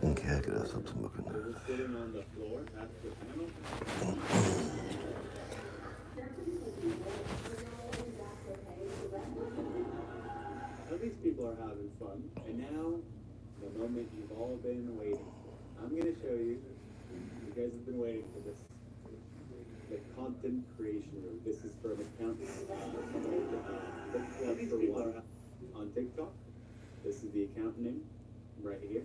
Okay, I gotta stop smoking. Sitting on the floor, that's the panel. At least people are having fun. And now, the moment you've all been waiting for. I'm going to show you. You guys have been waiting for this. The content creation room. This is from account. At least people are on TikTok. This is the account name right here.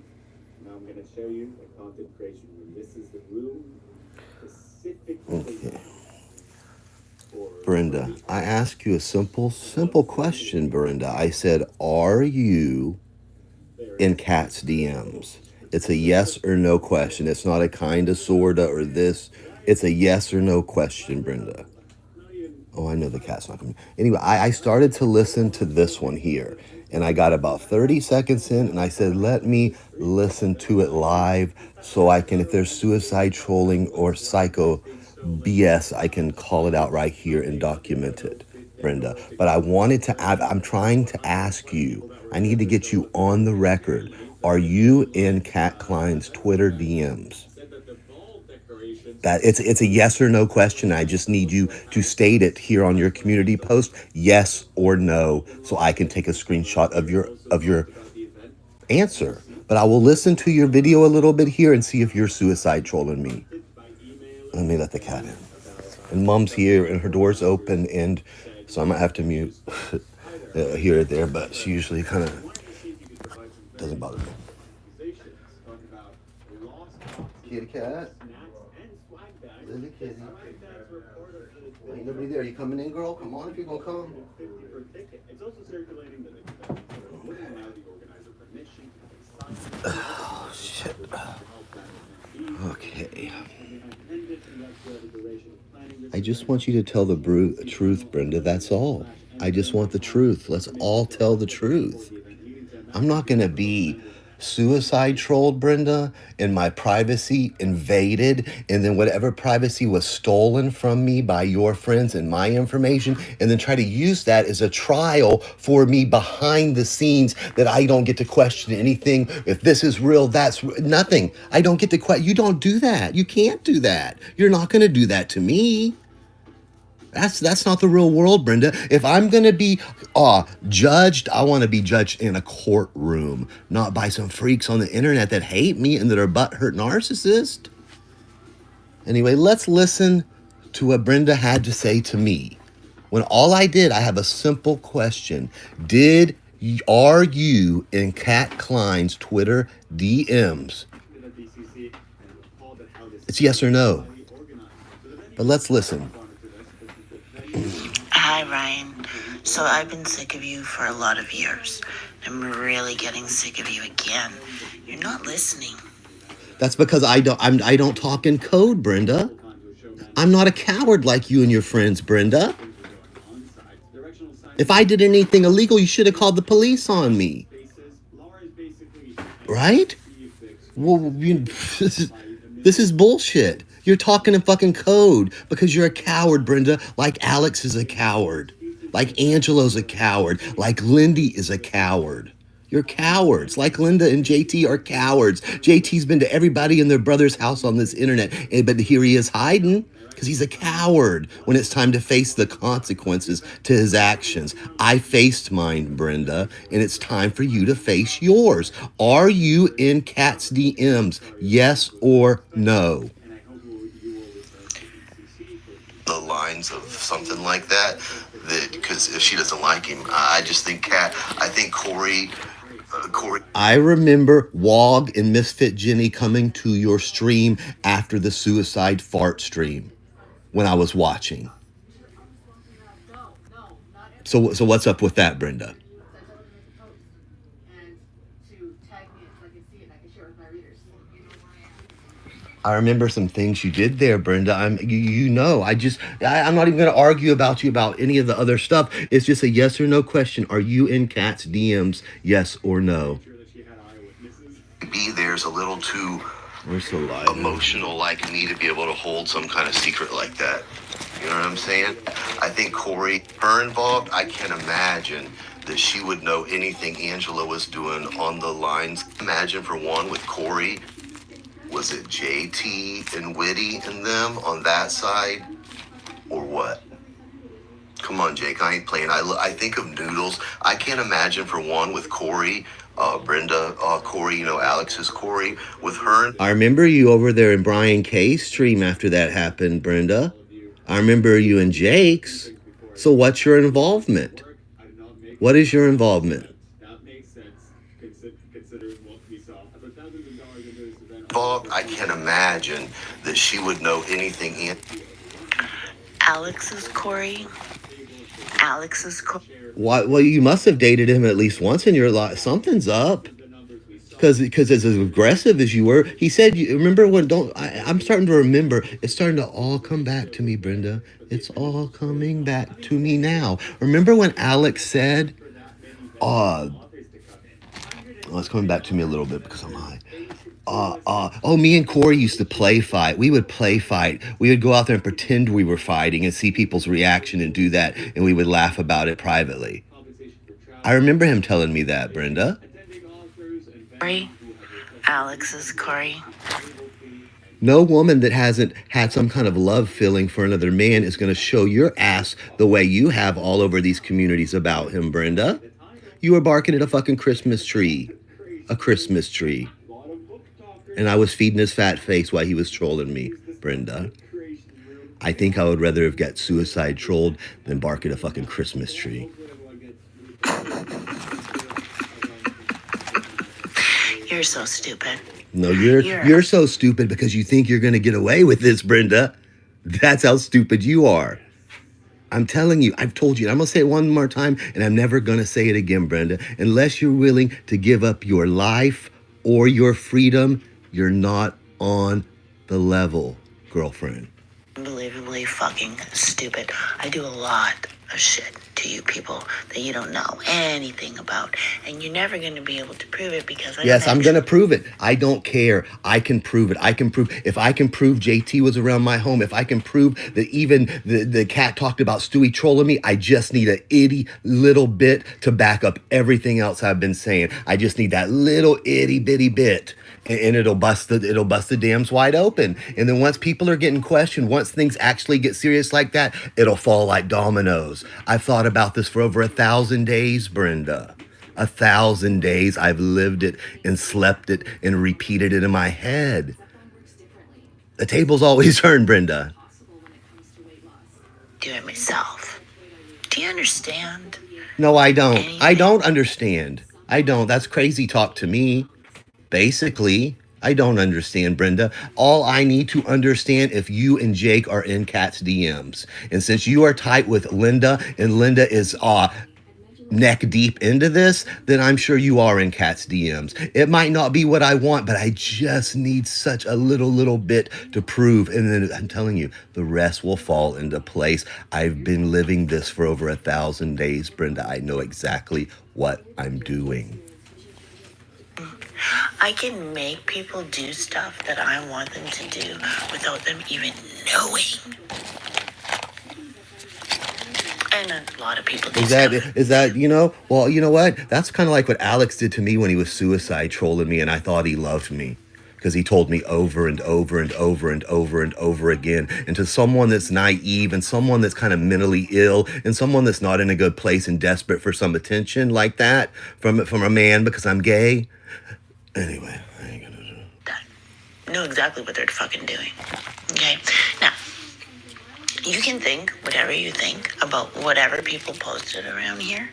Now I'm going to show you the content creation room. This is the room specifically Okay. Brenda, I asked you a simple question, Brenda. I said, are you in Kat's DMs? It's a yes or no question. It's not a kinda, sorta, or this. It's a yes or no question, Brenda. Oh, I know the cat's not coming. Anyway, I started to listen to this one here, and I got about 30 seconds in, and I said, let me listen to it live so I can, if there's suicide trolling or psycho BS, I can call it out right here and document it, Brenda. But I wanted to add, I'm trying to ask you, I need to get you on the record. Are you in Kat Klein's Twitter DMs? That it's a yes or no question. I just need you to state it here on your community post, yes or no, so I can take a screenshot of your answer. But I will listen to your video a little bit here and see if you're suicide trolling me. Let me let the cat in. And Mom's here and her door's open, and so I might have to mute here or there, but she usually kind of doesn't bother me. Kitty cat. There's a kitty. Ain't nobody there. You coming in, girl? Come on if you're gonna come. It's also circulating that oh shit. Okay. I just want you to tell the truth, Brenda. That's all. I just want the truth. Let's all tell the truth. I'm not gonna be suicide trolled, Brenda, and my privacy invaded, and then whatever privacy was stolen from me by your friends and my information, and then try to use that as a trial for me behind the scenes that I don't get to question anything. If this is real, that's nothing. I don't get to question. You don't do that. You can't do that. You're not going to do that to me. That's not the real world, Brenda. If I'm gonna be judged, I want to be judged in a courtroom, not by some freaks on the internet that hate me and that are butthurt narcissists. Anyway, let's listen to what Brenda had to say to me. When all I did, I have a simple question. Are you in Kat Klein's Twitter DMs? It's yes or no. But let's listen. Hi, Ryan. So I've been sick of you for a lot of years. I'm really getting sick of you again. You're not listening. That's because I don't talk in code, Brenda. I'm not a coward like you and your friends, Brenda. If I did anything illegal, you should have called the police on me. Right? Well, this is bullshit. You're talking in fucking code because you're a coward, Brenda, like Alex is a coward, like Angelo's a coward, like Lindy is a coward. You're cowards, like Linda and JT are cowards. JT's been to everybody in their brother's house on this internet, but here he is hiding because he's a coward when it's time to face the consequences to his actions. I faced mine, Brenda, and it's time for you to face yours. Are you in Kat's DMs? Yes or no? The lines of something like that, because if she doesn't like him, I just think Kat, I think Corey. I remember Wog and Misfit Jenny coming to your stream after the suicide fart stream when I was watching. So what's up with that, Brenda? I remember some things you did there, Brenda. I'm not even going to argue about you about any of the other stuff. It's just a yes or no question. Are you in Kat's DMs? Yes or no? Maybe there's a little too emotional like me to be able to hold some kind of secret like that. You know what I'm saying? I think Corey, her involved, I can imagine that she would know anything Angela was doing on the lines. Imagine for one with Corey, was it JT and Witty and them on that side, or what? Come on, Jake, I ain't playing. I think of Noodles. I can't imagine for one with Corey, Brenda, Corey, you know, Alex's Corey, with her. I remember you over there in Brian K's stream after that happened, Brenda. I remember you and Jake's. So what's your involvement? What is your involvement? That makes sense, considering what we saw. For thousands of dollars into this event. I can't imagine that she would know anything. Alex's Corey. Alex's Corey. Why? Well, you must have dated him at least once in your life. Something's up. Because as aggressive as you were, he said, you remember when, I'm starting to remember, it's starting to all come back to me, Brenda. It's all coming back to me now. Remember when Alex said, oh, it's coming back to me a little bit because I'm high. Me and Corey used to play fight. We would play fight. We would go out there and pretend we were fighting and see people's reaction and do that. And we would laugh about it privately. I remember him telling me that, Brenda. Corey. Alex's Corey. No woman that hasn't had some kind of love feeling for another man is going to show your ass the way you have all over these communities about him, Brenda. You were barking at a fucking Christmas tree. A Christmas tree. And I was feeding his fat face while he was trolling me, Brenda. I think I would rather have got suicide trolled than bark at a fucking Christmas tree. You're so stupid. No, you're so stupid because you think you're going to get away with this, Brenda. That's how stupid you are. I'm telling you, I've told you, I'm going to say it one more time, and I'm never going to say it again, Brenda. Unless you're willing to give up your life or your freedom, you're not on the level, girlfriend. Unbelievably fucking stupid. I do a lot of shit to you people that you don't know anything about, and you're never going to be able to prove it because I'm going to prove it. I don't care. I can prove it. If I can prove JT was around my home, if I can prove that even the cat talked about Stewie trolling me, I just need a itty little bit to back up everything else I've been saying. I just need that little itty bitty bit. And it'll bust the dams wide open. And then once people are getting questioned, once things actually get serious like that, it'll fall like dominoes. I've thought about this for over 1,000 days, Brenda. 1,000 days. I've lived it and slept it and repeated it in my head. The table's always turned, Brenda. Do it myself. Do you understand? No, I don't. I don't understand. I don't. That's crazy talk to me. Basically, I don't understand, Brenda. All I need to understand if you and Jake are in Kat's DMs. And since you are tight with Linda and Linda is neck deep into this, then I'm sure you are in Kat's DMs. It might not be what I want, but I just need such a little bit to prove. And then I'm telling you, the rest will fall into place. I've been living this for over 1,000 days, Brenda. I know exactly what I'm doing. I can make people do stuff that I want them to do without them even knowing. And a lot of people do Is that, you know, well, you know what? That's kind of like what Alex did to me when he was suicide trolling me and I thought he loved me. Because he told me over and over and over and over and over again. And to someone that's naive and someone that's kind of mentally ill and someone that's not in a good place and desperate for some attention like that from a man because I'm gay. Anyway, I ain't gonna do that. Know exactly what they're fucking doing. Okay? Now, you can think whatever you think about whatever people posted around here.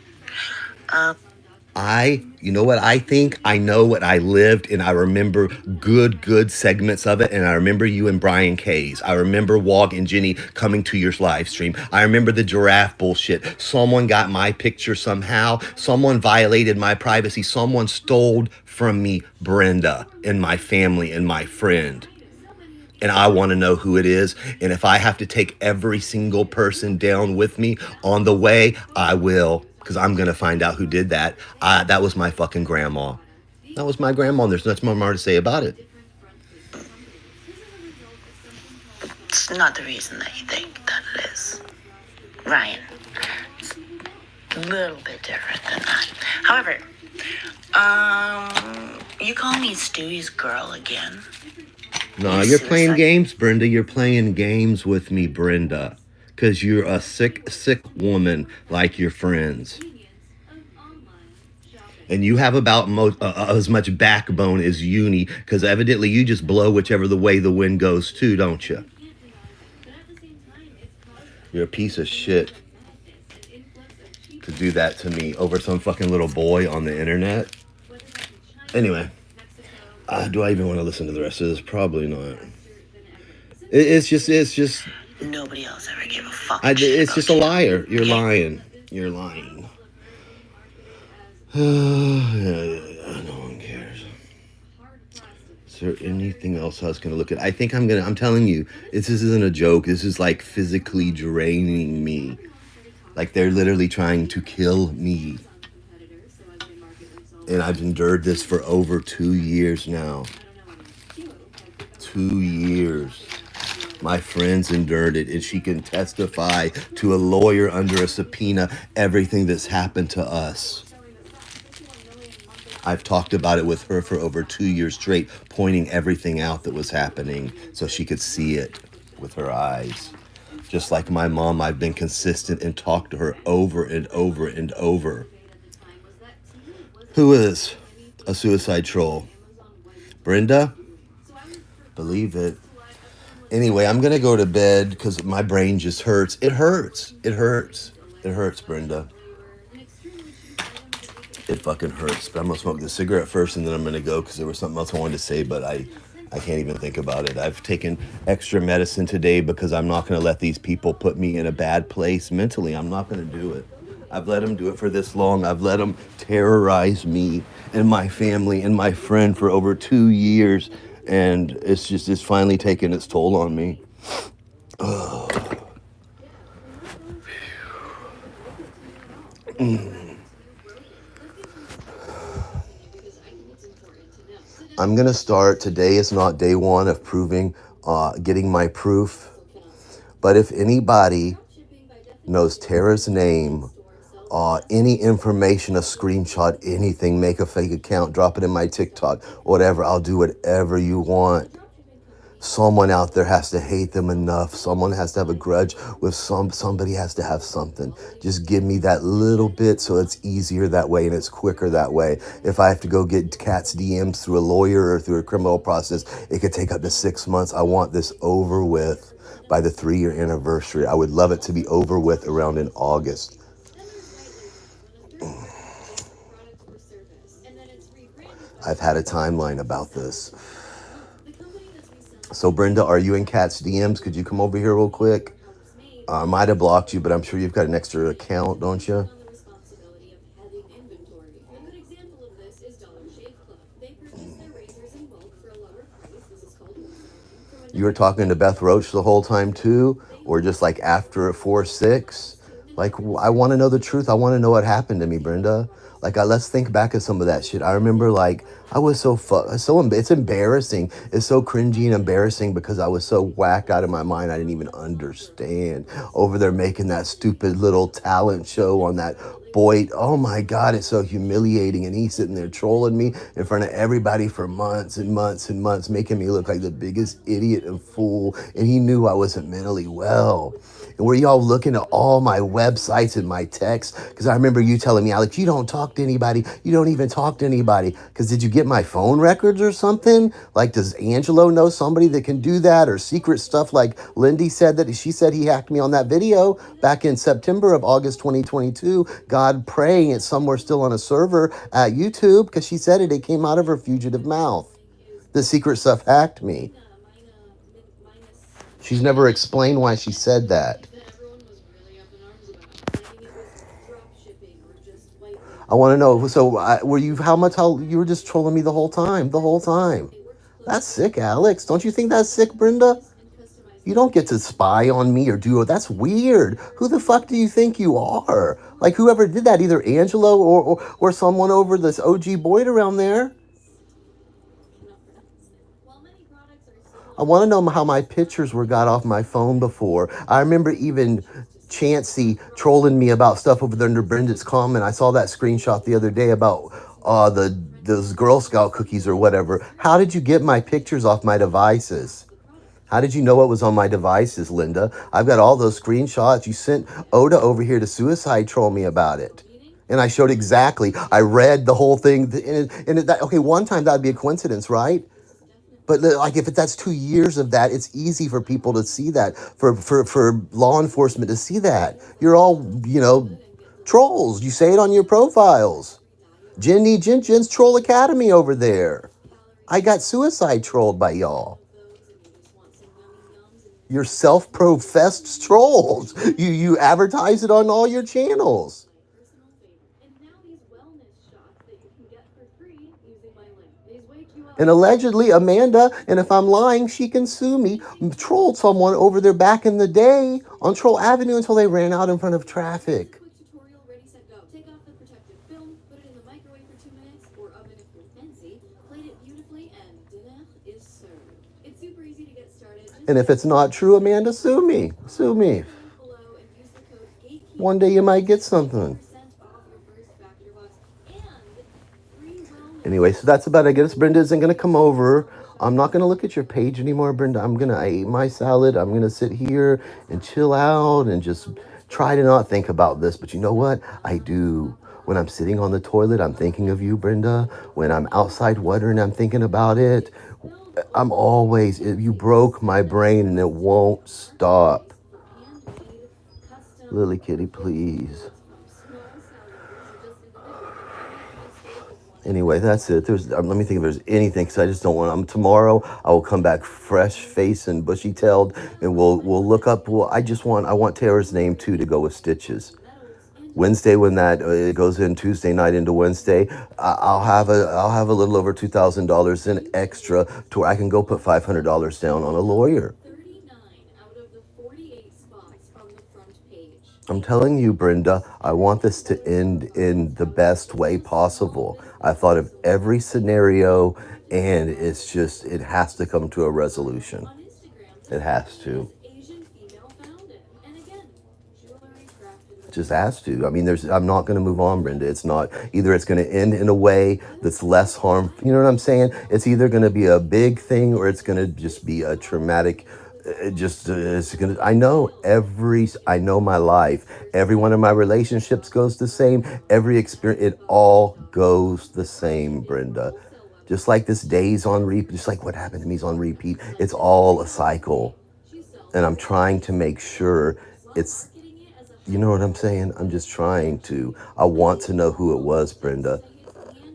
You know what I think? I know what I lived, and I remember good segments of it, and I remember you and Brian K's. I remember Wog and Jenny coming to your live stream. I remember the giraffe bullshit. Someone got my picture somehow. Someone violated my privacy. Someone stole from me Brenda and my family and my friend. And I want to know who it is. And if I have to take every single person down with me on the way, I will. Because I'm going to find out who did that. That was my fucking grandma. That was my grandma. There's nothing more to say about it. It's not the reason that you think that it is. Ryan, a little bit different than that. However, you call me Stewie's girl again? No, You you're playing suicide. games, Brenda. You're playing games with me, Brenda. Because you're a sick, sick woman like your friends. And you have about as much backbone as Uni, because evidently you just blow whichever the way the wind goes too, don't you? You're a piece of shit to do that to me over some fucking little boy on the internet. Anyway, do I even want to listen to the rest of this? Probably not. It's just. Nobody else ever gave a fucking shit It's about just a you. liar. You're Okay? lying. You're lying. Yeah, no one cares. Is there anything else I was gonna look at? I think I'm telling you, this isn't a joke. This is like physically draining me. Like they're literally trying to kill me. And I've endured this for over 2 years now. 2 years. My friends endured it, and she can testify to a lawyer under a subpoena everything that's happened to us. I've talked about it with her for over 2 years straight, pointing everything out that was happening so she could see it with her eyes. Just like my mom, I've been consistent and talked to her over and over and over. Who is a suicide troll? Brenda? Believe it. Anyway, I'm going to go to bed because my brain just hurts. It hurts. It hurts. It hurts, Brenda. It fucking hurts. But I'm going to smoke the cigarette first and then I'm going to go because there was something else I wanted to say, but I can't even think about it. I've taken extra medicine today because I'm not going to let these people put me in a bad place mentally. I'm not going to do it. I've let them do it for this long. I've let them terrorize me and my family and my friend for over 2 years. And it's finally taken its toll on me. I'm going to start. Today is not day one of getting my proof. But if anybody knows Tara's name, any information, a screenshot, anything, make a fake account, drop it in my TikTok, whatever, I'll do whatever you want. Someone out there has to hate them enough. Someone has to have a grudge with somebody has to have something. Just give me that little bit so it's easier that way and it's quicker that way. If I have to go get Kat's DMs through a lawyer or through a criminal process, it could take up to 6 months. I want this over with by the 3-year anniversary. I would love it to be over with around in August. I've had a timeline about this. So Brenda, are you in Kat's DMs? Could you come over here real quick? I might have blocked you, but I'm sure you've got an extra account, don't you? You were talking to Beth Roach the whole time too? Or just like after 4-6? Like, I want to know the truth. I want to know what happened to me, Brenda. Like, let's think back at some of that shit. I remember, like, I was it's embarrassing. It's so cringy and embarrassing because I was so whacked out of my mind. I didn't even understand. Over there making that stupid little talent show on that boy. Oh my God, it's so humiliating. And he's sitting there trolling me in front of everybody for months and months and months, making me look like the biggest idiot and fool. And he knew I wasn't mentally well. And were y'all looking at all my websites and my texts? Because I remember you telling me, Alex, you don't talk to anybody. You don't even talk to anybody. Because did you get my phone records or something? Like, does Angelo know somebody that can do that? Or secret stuff like Lindy said that she said he hacked me on that video back in September of August 2022. God praying it's somewhere still on a server at YouTube because she said it came out of her fugitive mouth. The secret stuff hacked me. She's never explained why she said that. I want to know. So, were you? How you were just trolling me the whole time? The whole time. That's sick, Alex. Don't you think that's sick, Brenda? You don't get to spy on me or do it. That's weird. Who the fuck do you think you are? Like, whoever did that, either Angelo or someone over this OG Boyd around there. I want to know how my pictures were got off my phone before. I remember even Chancey trolling me about stuff over there under Brenda's comment. I saw that screenshot the other day about those Girl Scout cookies or whatever. How did you get my pictures off my devices? How did you know what was on my devices, Linda? I've got all those screenshots. You sent Oda over here to suicide troll me about it. And I showed exactly. I read the whole thing. Okay, one time that would be a coincidence, right? But like if that's 2 years of that, it's easy for people to see that, for law enforcement to see that. You're all, trolls. You say it on your profiles. Jen's Troll Academy over there. I got suicide trolled by y'all. You're self-professed trolls. You advertise it on all your channels. And allegedly, Amanda, and if I'm lying, she can sue me, trolled someone over there back in the day on Troll Avenue until they ran out in front of traffic. And if it's not true, Amanda, sue me. Sue me. One day you might get something. Anyway, so that's about it. I guess Brenda isn't going to come over. I'm not going to look at your page anymore, Brenda. I ate my salad. I'm going to sit here and chill out and just try to not think about this. But you know what? I do. When I'm sitting on the toilet, I'm thinking of you, Brenda. When I'm outside watering, I'm thinking about it. You broke my brain and it won't stop. Lily Kitty, please. Anyway, that's it. Let me think if there's anything, because I just don't want. Tomorrow I will come back fresh face and bushy tailed, and we'll look up. I want Tara's name too to go with Stitches. Wednesday, when that it goes in Tuesday night into Wednesday, I'll have a little over $2,000 in extra to where I can go put $500 down on a lawyer. I'm telling you, Brenda, I want this to end in the best way possible. I thought of every scenario, and it has to come to a resolution. It has to. It just has to. I mean, I'm not going to move on, Brenda. It's not. Either it's going to end in a way that's less harm. You know what I'm saying? It's either going to be a big thing or it's going to just be a traumatic. I know my life. Every one of my relationships goes the same. Every experience, it all goes the same, Brenda. Just like this day's on repeat, just like what happened to me is on repeat. It's all a cycle. And I'm trying to make sure you know what I'm saying? I'm just trying to. I want to know who it was, Brenda.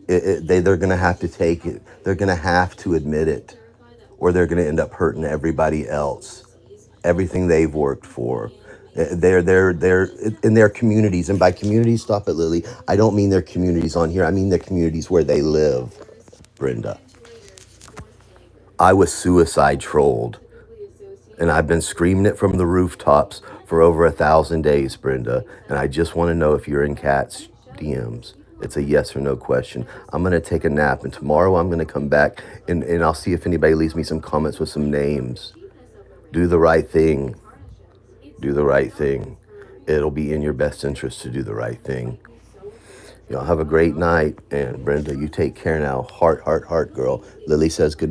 They're going to have to take it. They're going to have to admit it, or they're going to end up hurting everybody else. Everything they've worked for. They're in their communities. And by communities, stop it, Lily. I don't mean their communities on here. I mean their communities where they live, Brenda. I was suicide trolled. And I've been screaming it from the rooftops for over 1,000 days, Brenda. And I just want to know if you're in Kat's DMs. It's a yes or no question. I'm going to take a nap. And tomorrow I'm going to come back and I'll see if anybody leaves me some comments with some names. Do the right thing. Do the right thing. It'll be in your best interest to do the right thing. Y'all have a great night. And Brenda, you take care now. Heart, heart, heart, girl. Lily says good